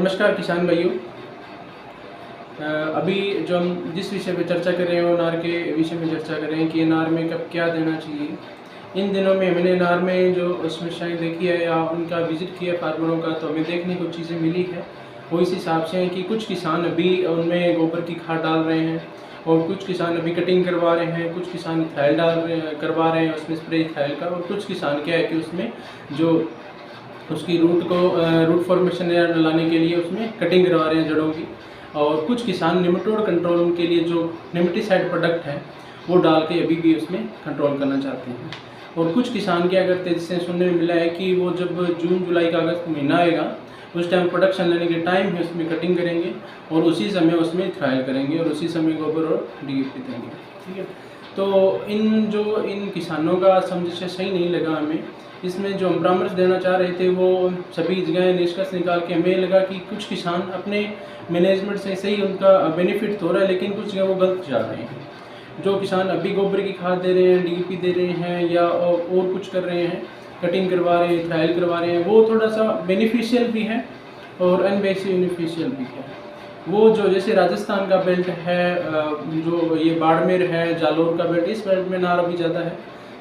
नमस्कार किसान भाइयों। अभी जो हम जिस विषय पे चर्चा कर रहे हैं वो अनार के विषय में चर्चा कर रहे हैं कि अनार में कब क्या देना चाहिए। इन दिनों में मैंने अनार में जो समस्याएं देखी है या उनका विजिट किया फार्मरों का, तो हमें देखने को चीज़ें मिली है वो इस हिसाब से हैं कि कुछ किसान अभी उनमें गोबर की खाद डाल रहे हैं और कुछ किसान अभी कटिंग करवा रहे हैं, कुछ किसान इथाइल करवा रहे हैं उसमें स्प्रे इथाइल का, और कुछ किसान क्या है कि उसमें जो उसकी रूट फॉर्मेशन लाने के लिए उसमें कटिंग करवा रहे हैं जड़ों की। और कुछ किसान निमेटोड कंट्रोल के लिए जो नेमेटिसाइड प्रोडक्ट है वो डाल के अभी भी उसमें कंट्रोल करना चाहते हैं। और कुछ किसान क्या करते हैं, जिससे सुनने में मिला है कि वो जब जून जुलाई का अगस्त महीना आएगा उस टाइम प्रोडक्शन लेने के टाइम ही उसमें कटिंग करेंगे और उसी समय उसमें ट्रायल करेंगे और उसी समय गोबर और डीएपी देंगे। ठीक है, तो इन किसानों का समझ सही नहीं लगा हमें। इसमें जो हम परामर्श देना चाह रहे थे वो सभी जगह निष्कर्ष निकाल के हमें लगा कि कुछ किसान अपने मैनेजमेंट से सही उनका बेनिफिट हो रहा है, लेकिन कुछ जगह वो गलत जा रहे हैं। जो किसान अभी गोबर की खाद दे रहे हैं, डीएपी दे रहे हैं या और कुछ कर रहे हैं, कटिंग करवा रहे हैं, ट्रायल करवा रहे हैं, वो थोड़ा सा बेनिफिशियल भी है और अनबेनिफिशियल भी है। वो जो जैसे राजस्थान का बेल्ट है, जो ये बाड़मेर है, जालोर का बेल्ट, इस बेल्ट में नार अभी ज़्यादा है,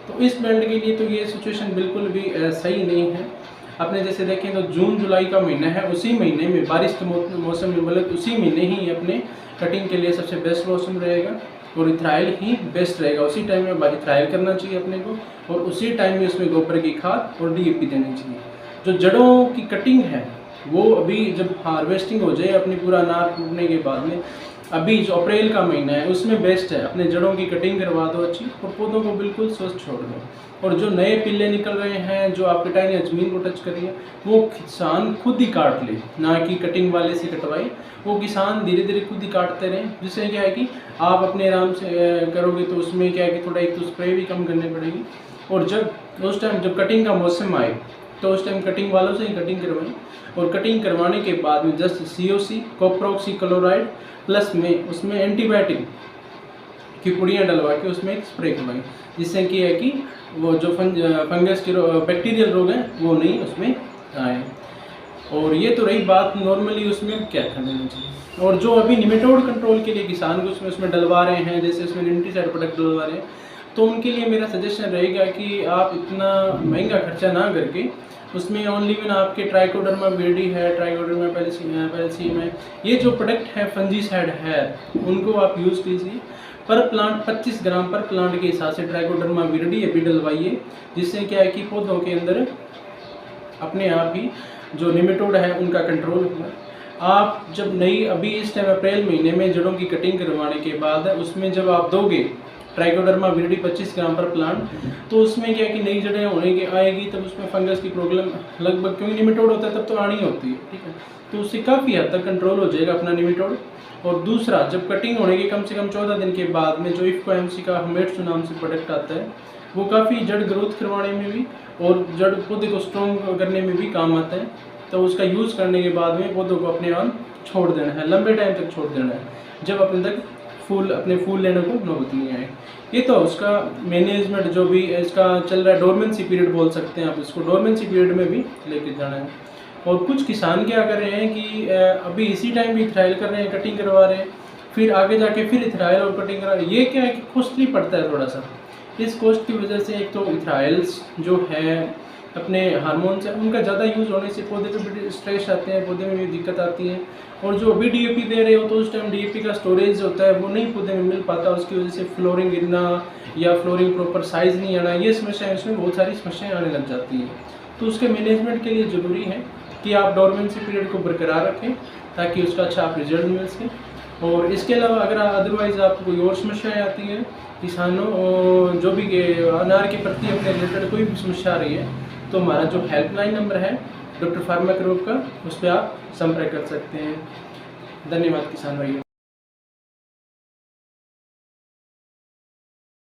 तो इस बेल्ट के लिए तो ये सिचुएशन बिल्कुल भी सही नहीं है। अपने जैसे देखें तो जून जुलाई का महीना है, उसी महीने में बारिश के मौसम में मतलब उसी महीने ही अपने कटिंग के लिए सबसे बेस्ट मौसम रहेगा और इथराइल ही बेस्ट रहेगा। उसी टाइम में इथराइल करना चाहिए अपने को और उसी टाइम में उसमें गोबर की खाद और डीएपी देनी चाहिए। जो जड़ों की कटिंग है वो अभी जब हार्वेस्टिंग हो जाए अपनी पूरा अनार टूटने के बाद में, अभी जो अप्रैल का महीना है उसमें बेस्ट है, अपने जड़ों की कटिंग करवा दो अच्छी और पौधों को बिल्कुल स्वस्थ छोड़ दो। और जो नए पिल्ले निकल रहे हैं, जो आपके टाइम या ज़मीन को टच कर रही है, वो किसान खुद ही काट ले, ना कि कटिंग वाले से कटवाई। वो किसान धीरे धीरे खुद ही काटते रहें, जिससे क्या है कि आप अपने आराम से करोगे तो उसमें क्या है कि थोड़ा एक तो स्प्रे भी कम करनी पड़ेगी। और जब उस टाइम जब कटिंग का मौसम आए तो उस टाइम कटिंग वालों से ही कटिंग करवाएं और कटिंग करवाने के बाद में just COC copper oxychloride plus में उसमें एंटीबायोटिक की पुड़ियाँ डलवा के उसमें एक स्प्रे करवाएं, जिससे कि है कि वो जो फंगस के बैक्टीरियल रोग हैं वो नहीं उसमें आए। और ये तो रही बात नॉर्मली उसमें क्या कर देना चाहिए। और जो अभी निमेटोड कंट्रोल के लिए किसान को उसमें डलवा रहे हैं, जैसे उसमें नेमेटिसाइड प्रोडक्ट डलवा रहे हैं, तो उनके लिए मेरा सजेशन रहेगा कि आप इतना महंगा खर्चा ना करके उसमें ओनली वन आपके ट्राइकोडर्मा विरिडी है, ट्राइकोडर्मा पैलेसियम है, ये जो प्रोडक्ट है फंजीसाइड है उनको आप यूज़ कीजिए। पर प्लांट 25 ग्राम पर प्लांट के हिसाब से ट्राइकोडर्मा विरिडी अभी डलवाइए, जिससे क्या है कि पौधों के अंदर अपने आप ही जो निमेटोड है उनका कंट्रोल होगा। आप जब नई अभी इस टाइम अप्रैल महीने में जड़ों की कटिंग करवाने के बाद उसमें जब आप दोगे ट्राइकोडर्मा विरिडी 25 ग्राम पर प्लांट, तो उसमें क्या है कि नई जड़ें होने की आएगी, तब उसमें फंगस की प्रॉब्लम लगभग, क्योंकि निमेटोड होता है तब तो आनी होती है, ठीक है, तो उससे काफ़ी हद तक कंट्रोल हो जाएगा अपना निमेटोड। और दूसरा, जब कटिंग होने के कम से कम 14 दिन के बाद में जो इफ्को MC का हमेट्सु नाम से प्रोडक्ट आता है, वो काफ़ी जड़ ग्रोथ करवाने में भी और जड़ पौधे को स्ट्रॉन्ग करने में भी काम आता है। तो उसका यूज़ करने के बाद में पौधों को अपने आप छोड़ देना है, लंबे टाइम तक छोड़ देना है, जब अपने तक अपने फूल लेने को नौबत नहीं आए। ये तो उसका मैनेजमेंट जो भी इसका चल रहा है, डोरमेंसी पीरियड बोल सकते हैं आप इसको, डोरमेंसी पीरियड में भी लेके जाना है। और कुछ किसान क्या कर रहे हैं कि अभी इसी टाइम भी इथराइल कर रहे हैं, कटिंग करवा रहे हैं, फिर आगे जाके फिर इथराइल और कटिंग करा रहे हैं। ये क्या है कि कॉस्टली पड़ता है थोड़ा सा। इस कॉस्ट की वजह से एक तो इथराइल्स जो है अपने हार्मोन्स हैं उनका ज़्यादा यूज़ होने से पौधे पे भी स्ट्रेस आते हैं, पौधे में भी दिक्कत आती है। और जो अभी डीएपी दे रहे हो तो उस टाइम डीएपी का स्टोरेज होता है वो नहीं पौधे में मिल पाता, उसकी वजह से फ्लोरिंग गिरना या फ्लोरिंग प्रॉपर साइज़ नहीं आना, ये समस्याएं, उसमें बहुत सारी समस्याएं आने लग जाती हैं। तो उसके मैनेजमेंट के लिए ज़रूरी है कि आप डोरमेंसी पीरियड को बरकरार रखें ताकि उसका अच्छा आप रिजल्ट मिल सके। और इसके अलावा अगर अदरवाइज़ आपको कोई और समस्याएँ आती हैं, किसानों जो भी अनार के प्रति अपने रिलेटेड कोई भी समस्या आ रही है, तो हमारा जो हेल्पलाइन नंबर है डॉक्टर फार्मा क्रोप का, उस पर आप संपर्क कर सकते हैं। धन्यवाद किसान भाइयों।